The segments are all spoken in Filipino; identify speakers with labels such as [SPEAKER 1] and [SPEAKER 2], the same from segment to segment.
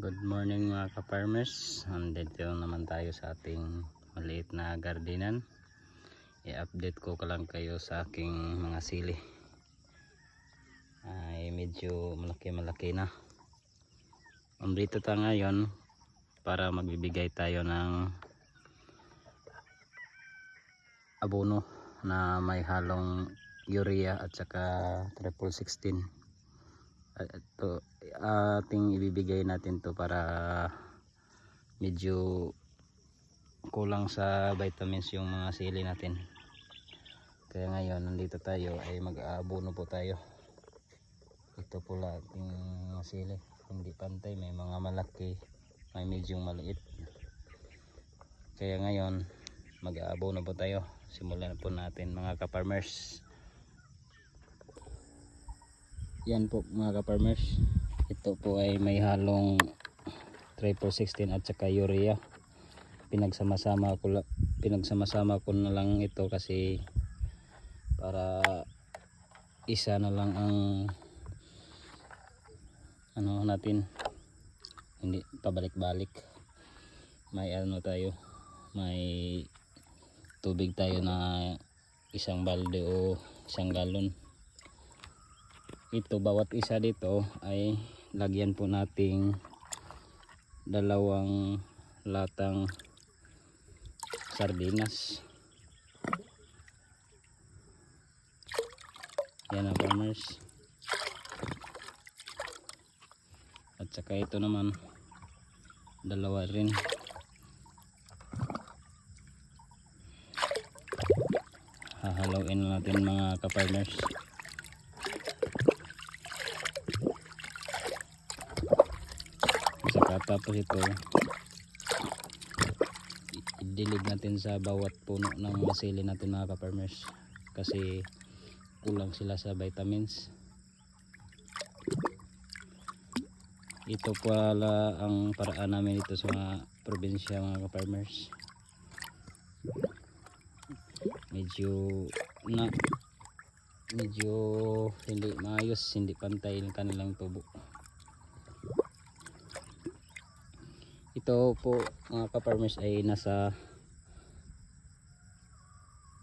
[SPEAKER 1] Good morning mga ka-farmers. Nandito naman tayo sa ating maliit na gardenan. I-update ko lang kayo sa aking mga sili. Ay medyo malaki na. Nandito tayo ngayon para magbibigay tayo ng abono na may halong urea at saka triple 16. Ito ating ibibigay natin to para medyo kulang sa vitamins yung mga sili natin. Kaya ngayon nandito tayo ay mag-aabono po tayo. Ito po lang ating mga sili, hindi pantay, may mga malaki, may medyo maliit. Kaya ngayon mag-aabono po tayo. Simulan po natin mga ka-farmers. Yan po mga ka-farmers, ito po ay may halong triple 16 at saka urea. Pinagsama-sama ko na lang ito kasi para isa na lang ang ano natin, hindi pabalik-balik. May ano tayo, may tubig tayo na isang balde o isang galon. Ito bawat isa dito ay lagyan po nating 2 latang sardinas. Yan ang farmers. At saka ito naman 2 rin. Hahalawin natin mga ka-farmers. Tapos ito i-dilig natin sa bawat puno ng sili natin mga ka-farmers kasi kulang sila sa vitamins. Ito pala ang paraan namin dito sa mga probinsya mga ka-farmers. Medyo hindi maayos, hindi pantay ang kanilang tubo. Ito po mga ka-farmers ay nasa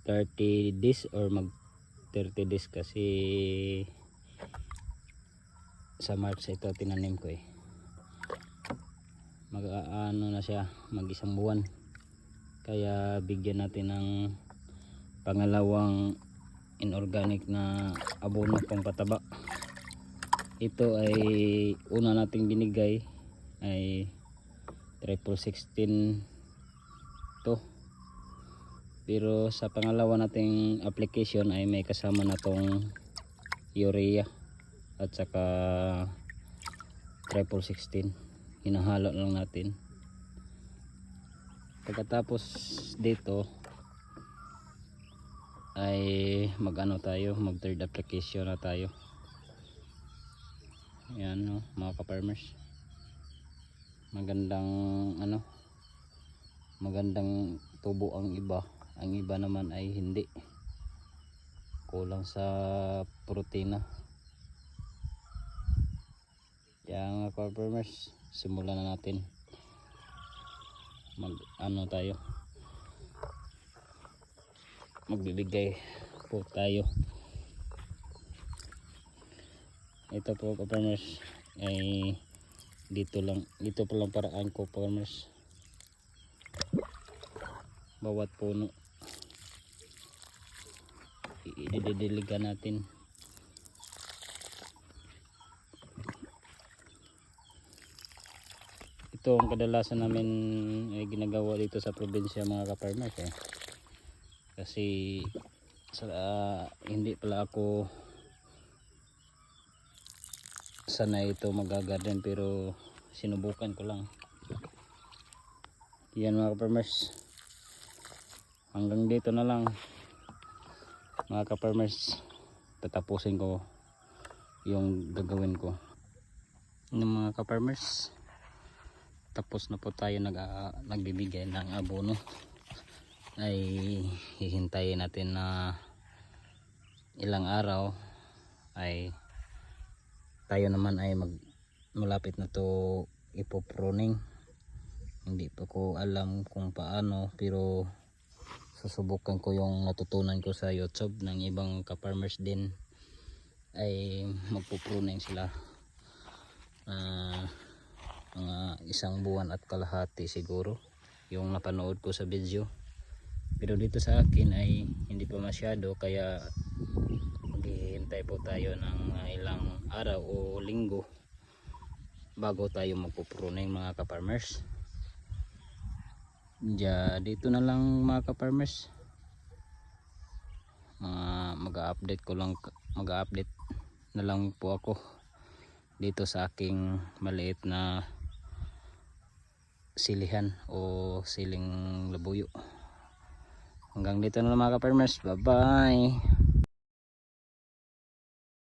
[SPEAKER 1] 30 days or mag 30 days kasi sa March ito tinanim ko mag-aano na siya, mag 1 buwan. Kaya bigyan natin ng pangalawang inorganic na abono pang pataba. Ito ay una nating binigay ay triple 16 to, pero sa pangalawa nating application ay may kasama na tong urea at saka triple 16. Hinahalo lang natin. Pagkatapos dito ay mag third application na tayo. Yan no mga ka-farmers, magandang tubo ang iba naman ay hindi, kulang sa protina. Kaya mga farmers, simulan na natin magbibigay po tayo. Ito po farmers ay dito pa lang paraan ko farmers. Bawat puno ididiligan natin. Ito ang kadalasan namin ginagawa dito sa probinsya mga ka-farmers kasi hindi pala ako sanay ito mag-garden, pero sinubukan ko lang. Yan mga ka-farmers, hanggang dito na lang mga ka-farmers. Tatapusin ko yung gagawin ko ng mga ka-farmers. Tapos na po tayo nagbibigay ng abono. Ay hihintayin natin na ilang araw ay tayo naman ay malapit na to ipopruning. Hindi pa ko alam kung paano, pero susubukan ko yung natutunan ko sa YouTube ng ibang ka-farmers din, ay magpupruning sila. Mga 1 buwan at kalahati siguro yung napanood ko sa video, pero dito sa akin ay hindi pa masyado, kaya maghihintay po tayo ng ilang araw o linggo bago tayo magpupruning mga ka-farmers. Dito na lang mga ka-farmers, mag-update na lang po ako dito sa aking maliit na silihan o siling labuyo. Hanggang dito na lang mga ka-farmers, bye bye.